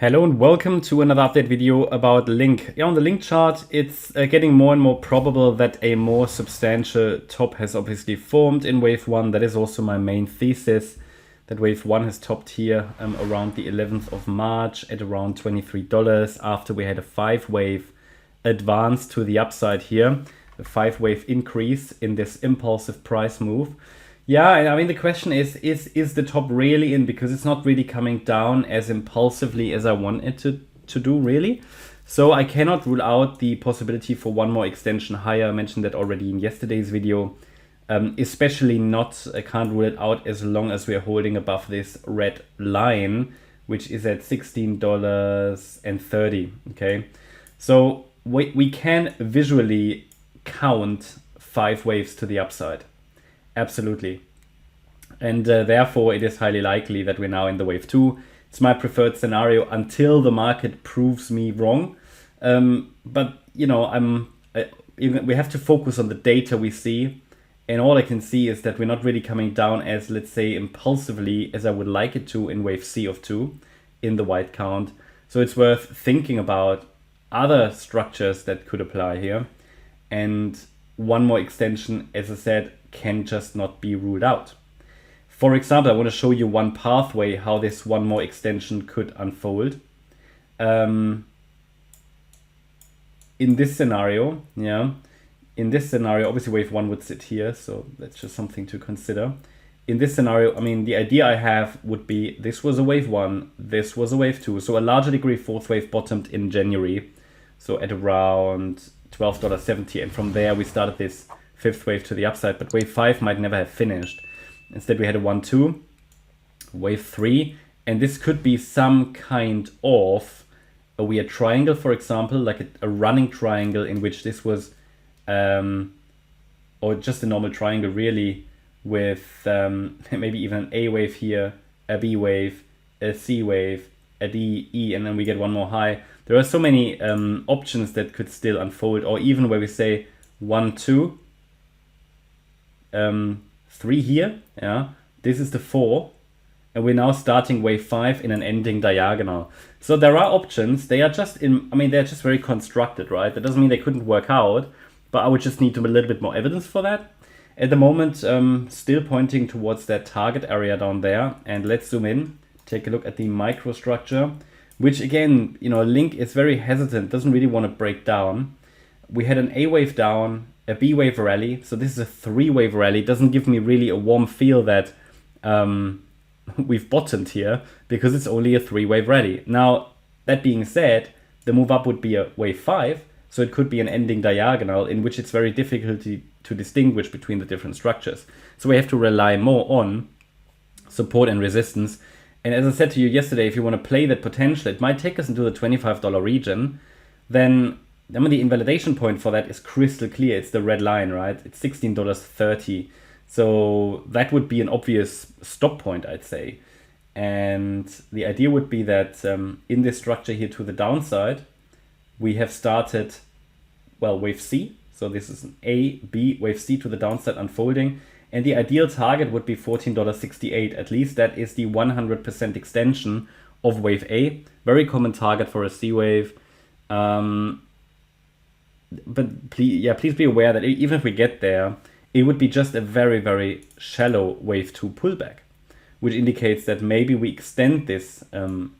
Hello and welcome to another update video about Link. On the Link chart, it's getting more and more probable that a more substantial top has obviously formed in wave 1. That is also my main thesis, that wave 1 has topped here around the 11th of March at around $23 after we had a 5-wave advance to the upside here, a 5-wave increase in this impulsive price move. Yeah, I mean, the question is the top really in? Because it's not really coming down as impulsively as I want it to do, really. So I cannot rule out the possibility for one more extension higher. I mentioned that already in yesterday's video. Especially not, I can't rule it out as long as we are holding above this red line, which is at $16.30, okay? So we can visually count 5 waves to the upside. Absolutely. And therefore, it is highly likely that we're now in the wave 2. It's my preferred scenario until the market proves me wrong. But, you know, we have to focus on the data we see. And all I can see is that we're not really coming down as, let's say, impulsively as I would like it to in wave C of 2 in the white count. So it's worth thinking about other structures that could apply here. And one more extension, as I said, can just not be ruled out. For example, I want to show you one pathway how this one more extension could unfold. In this scenario, obviously wave 1 would sit here, so that's just something to consider. In this scenario, I mean, the idea I have would be this was a wave 1, this was a wave 2. So a larger degree 4th wave bottomed in January, so at around $12.70, and from there we started this 5th wave to the upside, but wave 5 might never have finished. Instead we had a 1-2, wave 3, and this could be some kind of a weird triangle, for example, like a running triangle in which this was, or just a normal triangle really, with maybe even an A wave here, a B wave, a C wave, a D, E, and then we get one more high. There are so many options that could still unfold, or even where we say 1, 2, 3 here, yeah, this is the 4, and we're now starting wave 5 in an ending diagonal. So there are options. They are just they're just very constructed, right? That doesn't mean they couldn't work out, but I would just need a little bit more evidence for that. At the moment, still pointing towards that target area down there. And let's zoom in, take a look at the microstructure, which again, you know, Link is very hesitant, doesn't really want to break down. We had an A wave down, a B wave rally. So this is a 3-wave rally. It doesn't give me really a warm feel that we've bottomed here because it's only a 3-wave rally. Now, that being said, the move up would be a wave 5. So it could be an ending diagonal in which it's very difficult to distinguish between the different structures. So we have to rely more on support and resistance. And as I said to you yesterday, if you want to play that potential, it might take us into the $25 region. Then I mean, the invalidation point for that is crystal clear. It's the red line, right? It's $16.30. So that would be an obvious stop point, I'd say. And the idea would be that in this structure here to the downside, we have started, well, wave C. So this is an A, B, wave C to the downside unfolding. And the ideal target would be $14.68. At least that is the 100% extension of wave A. Very common target for a C wave. But please be aware that even if we get there, it would be just a very, very shallow wave 2 pullback, which indicates that maybe we extend this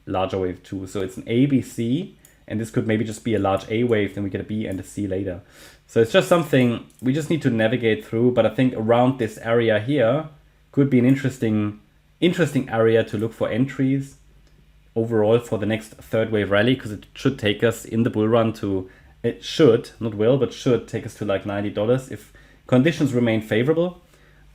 larger wave 2. So it's an A, B, C, and this could maybe just be a large A wave, then we get a B and a C later. So it's just something we just need to navigate through. But I think around this area here could be an interesting area to look for entries overall for the next 3rd wave rally, because it should take us in the bull run to, it should, not will, but should take us to like $90 if conditions remain favorable.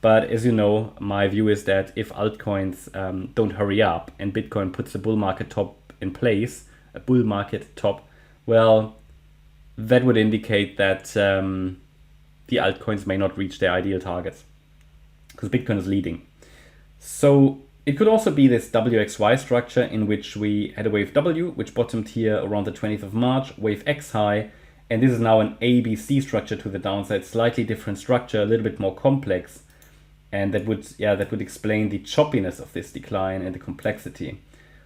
But as you know, my view is that if altcoins don't hurry up and Bitcoin puts a bull market top in place, a bull market top, well, that would indicate that the altcoins may not reach their ideal targets because Bitcoin is leading. So it could also be this WXY structure in which we had a wave W, which bottomed here around the 20th of March, wave X high, and this is now an ABC structure to the downside, slightly different structure, a little bit more complex. And that would explain the choppiness of this decline and the complexity.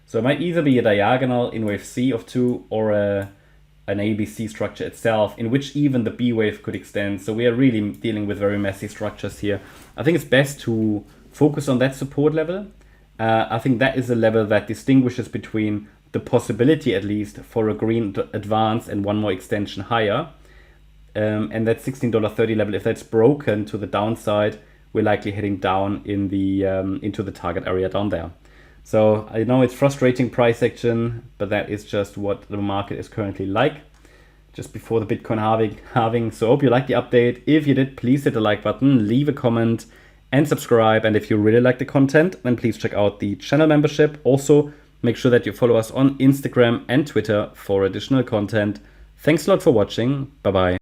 So it might either be a diagonal in wave C of 2 or an ABC structure itself, in which even the B wave could extend. So we are really dealing with very messy structures here. I think it's best to focus on that support level. I think that is a level that distinguishes between the possibility, at least, for a green advance and one more extension higher. And that $16.30 level, if that's broken to the downside, we're likely heading down in the into the target area down there. So I know it's frustrating price action, but that is just what the market is currently like, just before the Bitcoin halving. So I hope you liked the update. If you did, please hit the like button, leave a comment, and subscribe. And if you really like the content, then please check out the channel membership. Also, make sure that you follow us on Instagram and Twitter for additional content. Thanks a lot for watching. Bye-bye.